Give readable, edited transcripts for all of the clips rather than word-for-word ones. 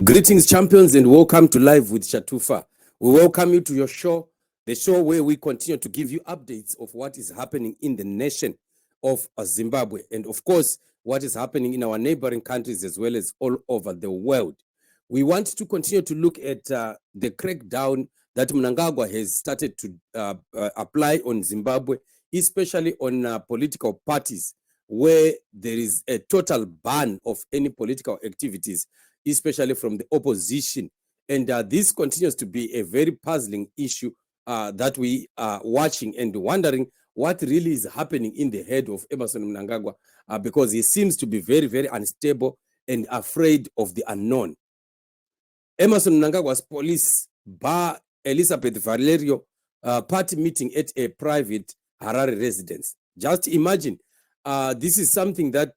Greetings, champions, and welcome to Live with Shatufa. We welcome you to your show, the show where we continue to give you updates of what is happening in the nation of Zimbabwe, and of course, what is happening in our neighboring countries as well as all over the world. We want to continue to look at the crackdown that Mnangagwa has started to apply on Zimbabwe, especially on political parties, where there is a total ban of any political activities, especially from the opposition. And this continues to be a very puzzling issue that we are watching and wondering what really is happening in the head of Emmerson Mnangagwa, because he seems to be very, very unstable and afraid of the unknown. Emmerson Mnangagwa's police bar Elisabeth Valerio party meeting at a private Harare residence. Just imagine, this is something that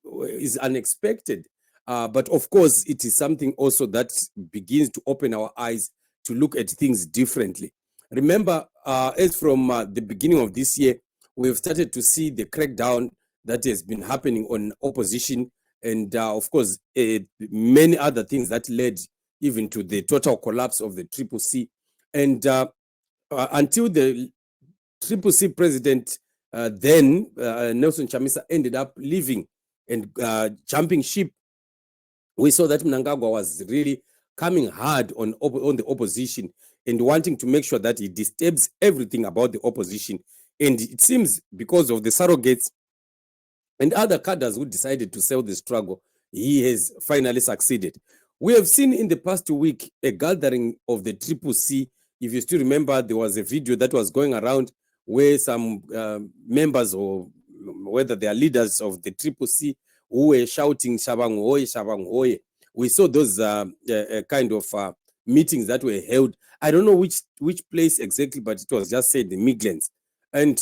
is unexpected. But of course, it is something also that begins to open our eyes to look at things differently. Remember, as from the beginning of this year, we've started to see the crackdown that has been happening on opposition, and of course, many other things that led even to the total collapse of the CCC. And until the CCC president, then Nelson Chamisa, ended up leaving and jumping ship, we saw that Mnangagwa was really coming hard on the opposition and wanting to make sure that he disturbs everything about the opposition. And it seems because of the surrogates and other cadres who decided to sell the struggle, he has finally succeeded. We have seen in the past week a gathering of the CCC. If you still remember, there was a video that was going around where some members, or whether they are leaders of the CCC, who were shouting Shabang Hoye, Shabang Hoye. We saw those kind of meetings that were held. I don't know which place exactly, but it was just said the Midlands. And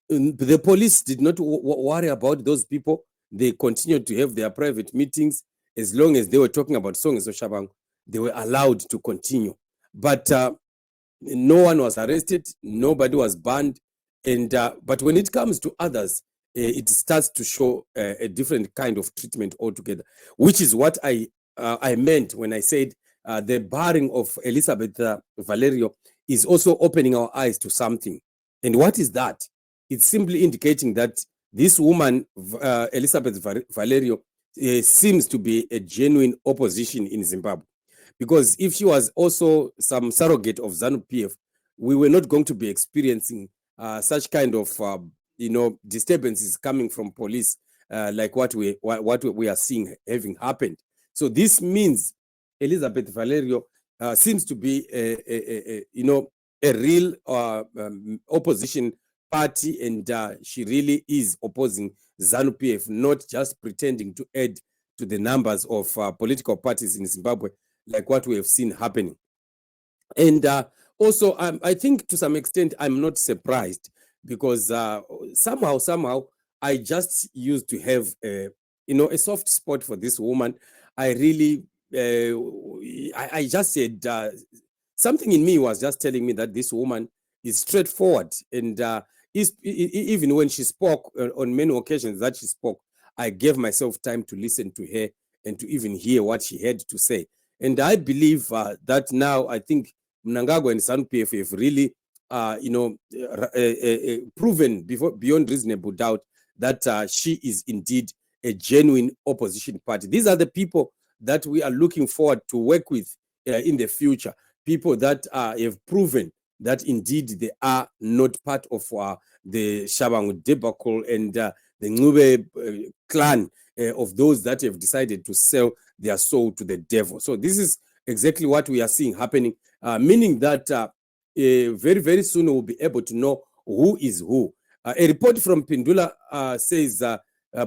the police did not worry about those people. They continued to have their private meetings. As long as they were talking about Songs of Shabang, they were allowed to continue. But no one was arrested. Nobody was banned. And but when it comes to others, it starts to show a different kind of treatment altogether, which is what I meant when I said the barring of Elisabeth Valerio is also opening our eyes to something. And what is that? It's simply indicating that this woman, Elisabeth Valerio, seems to be a genuine opposition in Zimbabwe. Because if she was also some surrogate of ZANU-PF, we were not going to be experiencing such kind of disturbances coming from police, like what we are seeing having happened. So this means Elisabeth Valerio seems to be a real opposition party, and she really is opposing ZANU-PF, not just pretending to add to the numbers of political parties in Zimbabwe, like what we have seen happening. And also, I think to some extent, I'm not surprised, because somehow I just used to have a soft spot for this woman. I really I just said something in me was just telling me that this woman is straightforward, and even when she spoke on many occasions that she spoke, I gave myself time to listen to her and to even hear what she had to say. And I believe that now I think Mnangagwa and ZANU-PF have really proven beyond reasonable doubt that she is indeed a genuine opposition party. These are the people that we are looking forward to work with in the future. People that have proven that indeed they are not part of the Shabang debacle and the Ngube clan of those that have decided to sell their soul to the devil. So this is exactly what we are seeing happening, meaning that very, very soon we'll be able to know who is who. A report from Pindula says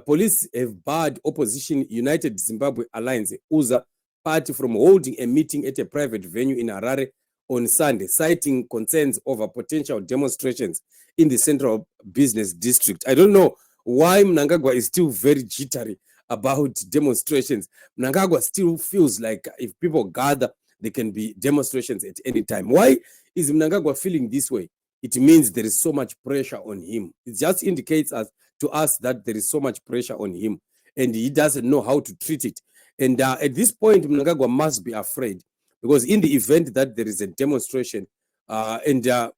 police have barred opposition United Zimbabwe Alliance, UZA, party from holding a meeting at a private venue in Harare on Sunday, citing concerns over potential demonstrations in the central business district. I don't know why Mnangagwa is still very jittery about demonstrations. Mnangagwa still feels like if people gather, there can be demonstrations at any time. Why is Mnangagwa feeling this way? It means there is so much pressure on him. It just indicates to us that there is so much pressure on him, and he doesn't know how to treat it. And at this point, Mnangagwa must be afraid, because in the event that there is a demonstration, and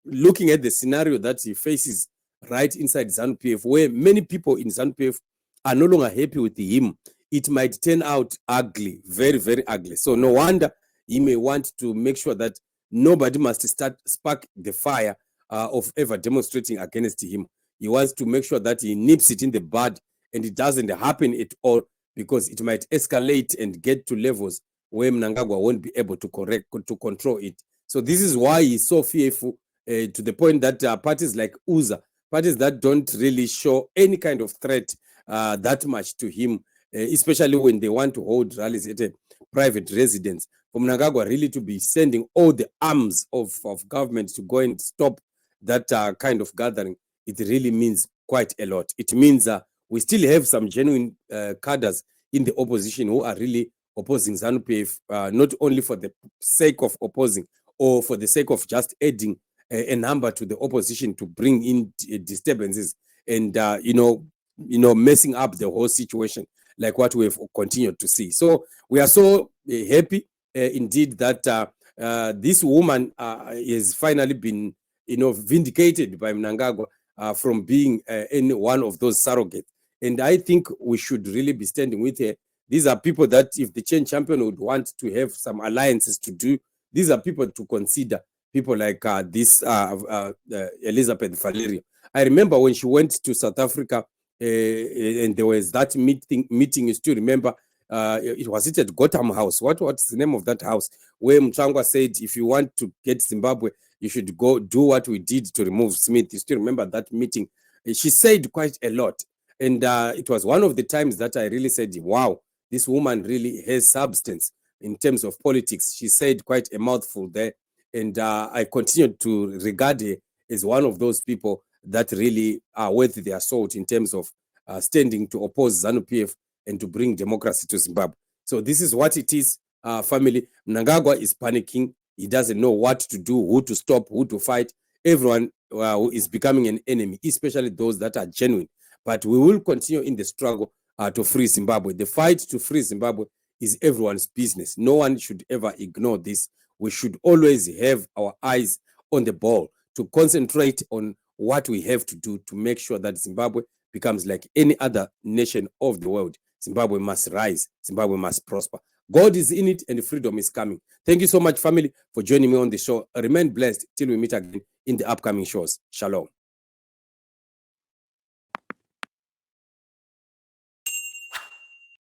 looking at the scenario that he faces right inside ZANU-PF, where many people in ZANU-PF are no longer happy with him, it might turn out ugly, very, very ugly. So no wonder he may want to make sure that nobody must spark the fire of ever demonstrating against him. He wants to make sure that he nips it in the bud and it doesn't happen at all, because it might escalate and get to levels where Mnangagwa won't be able to control it. So this is why he's so fearful, to the point that parties like UZA, parties that don't really show any kind of threat that much to him, especially when they want to hold rallies at a private residence, for Mnangagwa really to be sending all the arms of government to go and stop that kind of gathering, it really means quite a lot. It means we still have some genuine cadres in the opposition who are really opposing ZANU-PF, not only for the sake of opposing or for the sake of just adding a number to the opposition to bring in disturbances and messing up the whole situation, like what we've continued to see. So we are so happy indeed that this woman has finally been vindicated by Mnangagwa from being any one of those surrogates. And I think we should really be standing with her. These are people that if the change champion would want to have some alliances to do, these are people to consider, people like this Elisabeth Valerio. I remember when she went to South Africa and there was that meeting, you still remember, it was at Gotham House. What's the name of that house? Where Mnangagwa said, if you want to get Zimbabwe, you should go do what we did to remove Smith. You still remember that meeting? She said quite a lot. And it was one of the times that I really said, wow, this woman really has substance in terms of politics. She said quite a mouthful there. And I continued to regard her as one of those people that really are worth their salt in terms of standing to oppose ZANU-PF and to bring democracy to Zimbabwe. So this is what it is, family. Mnangagwa is panicking. He doesn't know what to do, who to stop, who to fight. Everyone is becoming an enemy, especially those that are genuine. But we will continue in the struggle to free Zimbabwe. The fight to free Zimbabwe is everyone's business. No one should ever ignore this. We should always have our eyes on the ball to concentrate on what we have to do to make sure that Zimbabwe becomes like any other nation of the world. Zimbabwe must rise. Zimbabwe must prosper. God is in it and freedom is coming. Thank you so much, family, for joining me on the show. Remain blessed till we meet again in the upcoming shows. Shalom.